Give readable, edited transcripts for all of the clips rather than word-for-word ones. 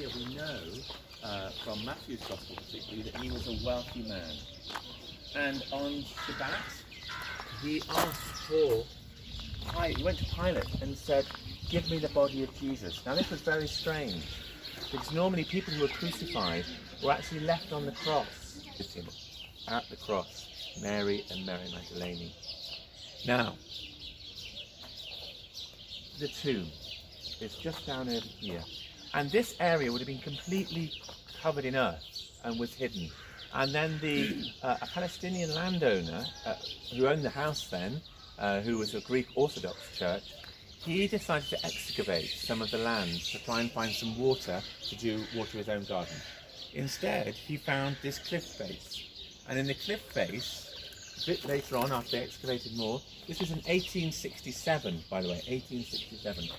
Arimathea, we know from Matthew's Gospel particularly that he was a wealthy man. And on Shabbat, he went to Pilate and said, "Give me the body of Jesus." Now this was very strange, because normally people who were crucified were actually left on the cross with him, at the cross, Mary and Mary Magdalene. Now, the tomb is just down over here, and this area would have been completely covered in earth and was hidden. And then a Palestinian landowner who owned the house then, who was a Greek Orthodox church, he decided to excavate some of the land to try and find some water to water his own garden. Instead, he found this cliff face, and in the cliff face, a bit later on, after they excavated more, this was in 1867, by the way, 1867,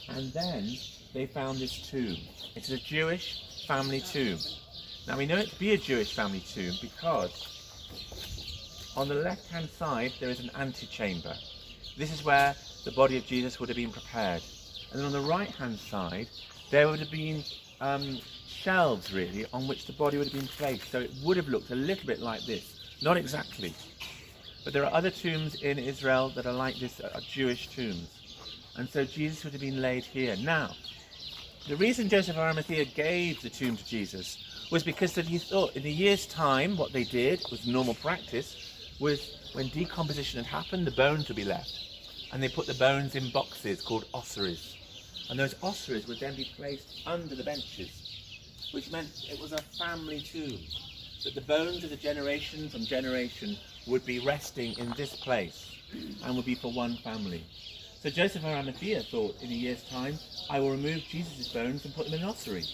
and then they found this tomb. It's a Jewish family tomb. Now we know it to be a Jewish family tomb because on the left-hand side there is an antechamber. This is where the body of Jesus would have been prepared. And then on the right-hand side there would have been shelves, really, on which the body would have been placed. So it would have looked a little bit like this. Not exactly. But there are other tombs in Israel that are like this, are Jewish tombs. And so Jesus would have been laid here. Now, the reason Joseph of Arimathea gave the tomb to Jesus was because that he thought in a year's time what they did, was normal practice, was when decomposition had happened, the bones would be left. And they put the bones in boxes called ossuaries. And those ossuaries would then be placed under the benches, which meant it was a family tomb. That the bones of the generation from generation would be resting in this place and would be for one family. So Joseph of Arimathea thought in a year's time, I will remove Jesus' bones and put them in an ossuary.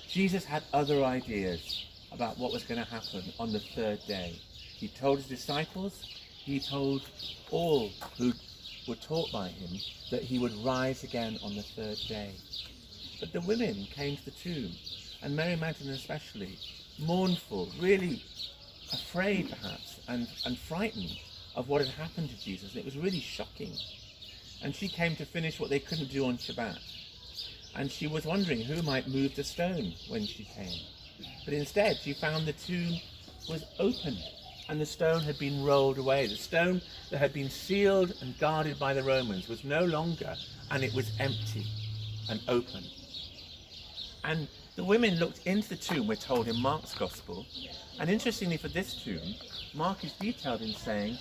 Jesus had other ideas about what was going to happen on the third day. He told his disciples, he told all who were taught by him that he would rise again on the third day. But the women came to the tomb, and Mary Magdalene especially, mournful, really afraid perhaps, and frightened of what had happened to Jesus. And it was really shocking. And she came to finish what they couldn't do on Shabbat. And she was wondering who might move the stone when she came. But instead she found the tomb was open and the stone had been rolled away. The stone that had been sealed and guarded by the Romans was no longer, and it was empty and open. And the women looked into the tomb, we're told in Mark's Gospel, and interestingly for this tomb, Mark is detailed in saying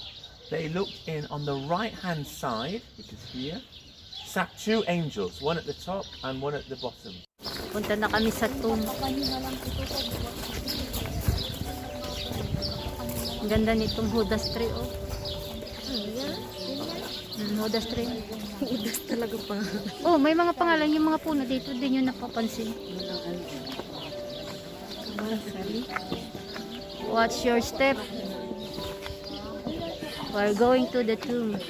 they looked in on the right-hand side, which is here, sat two angels, one at the top and one at the bottom. Punta na kami sa tomb. Ang ganda nitong Judas tree, oh. Judas tree. Judas talaga pa. Oh, may mga pangalan yung mga puno dito, din yung napapansin. Watch your step. We're going to the tomb.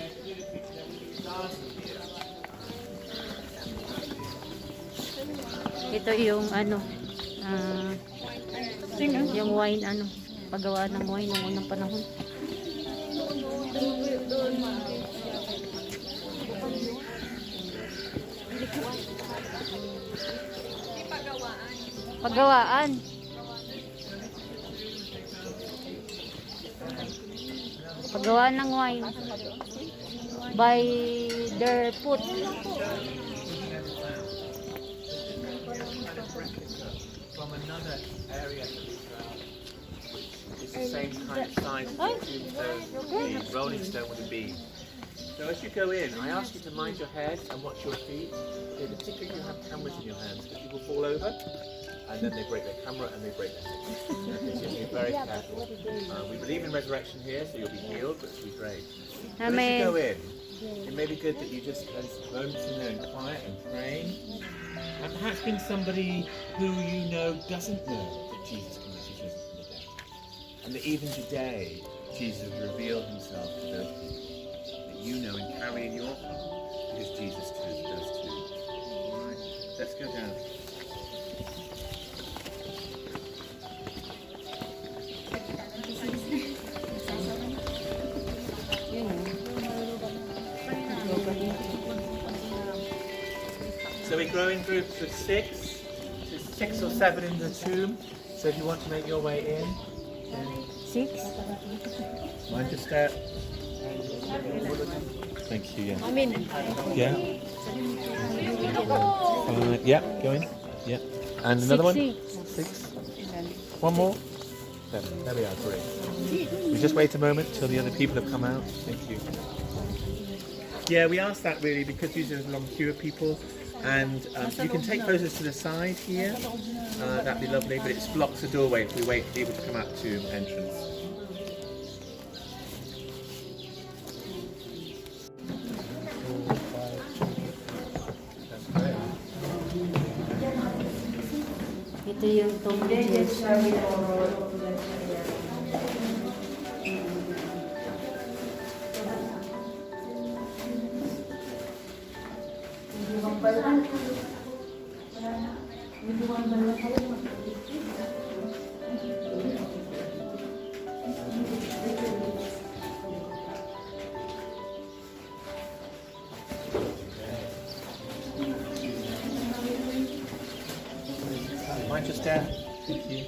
Ito yung ano, yung wine, paggawa ng wine ng unang panahon. Paggawaan. Paggawaan ng wine by their foot. From another area of Israel, which is the same kind of size as the tombstone, the rolling stone would have been. So as you go in, I ask you to mind your head and watch your feet. Particularly if you have cameras in your hands, because you will fall over, and then they break their camera and they break their head. So you have to be very careful. We believe in resurrection here, so you'll be healed, but it'll be great. But as you go in, it may be good that you just spend some moments in there in quiet and praying. And perhaps been somebody who you know doesn't know that Jesus Christ is risen from the dead. And that even today, Jesus has revealed himself to those people that you know and carry in your heart, because Jesus too does too. Alright, let's go down. So we grow in groups of 6 to 6 or 7 in the tomb. So if you want to make your way in, 6? mind your step. Thank you. Yeah. Amin. Yeah. Yeah. Go in. Yeah. And another one. 6. One more. 7. There we are. Great. We just wait a moment till the other people have come out. Thank you. Yeah, we asked that really because usually there's a long queue of people, and you can take photos to the side here. That'd be lovely, but it blocks the doorway if we wait for people to come out to entrance. Ito yung tomb ni Jesus. Mind your step. Thank you.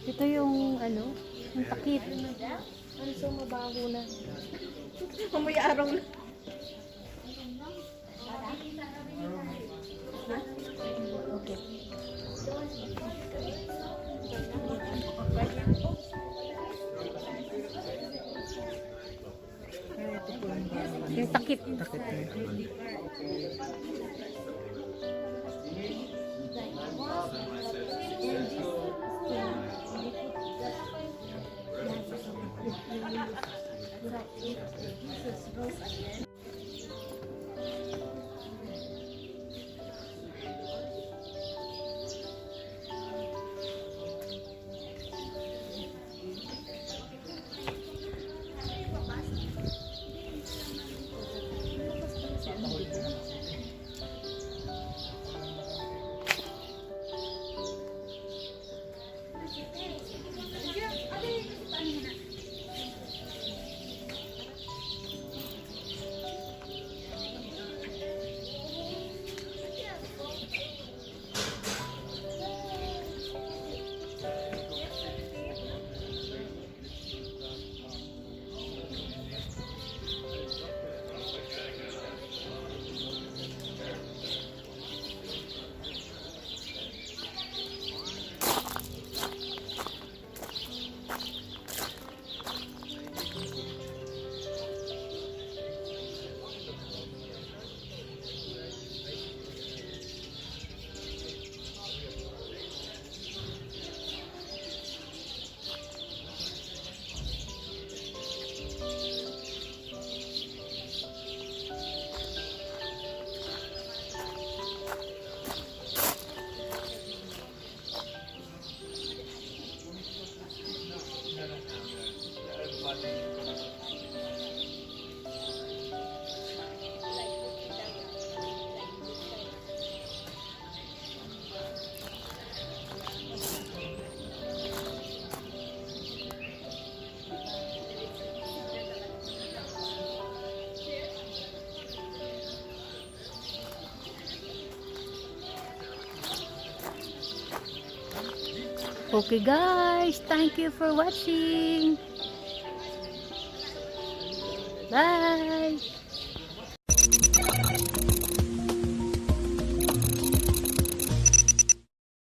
Ito yung ano, yung takip. Ano so mabaho na. Mamoy araw na. Okay. Yung takip. Okay guys, thank you for watching. Bye.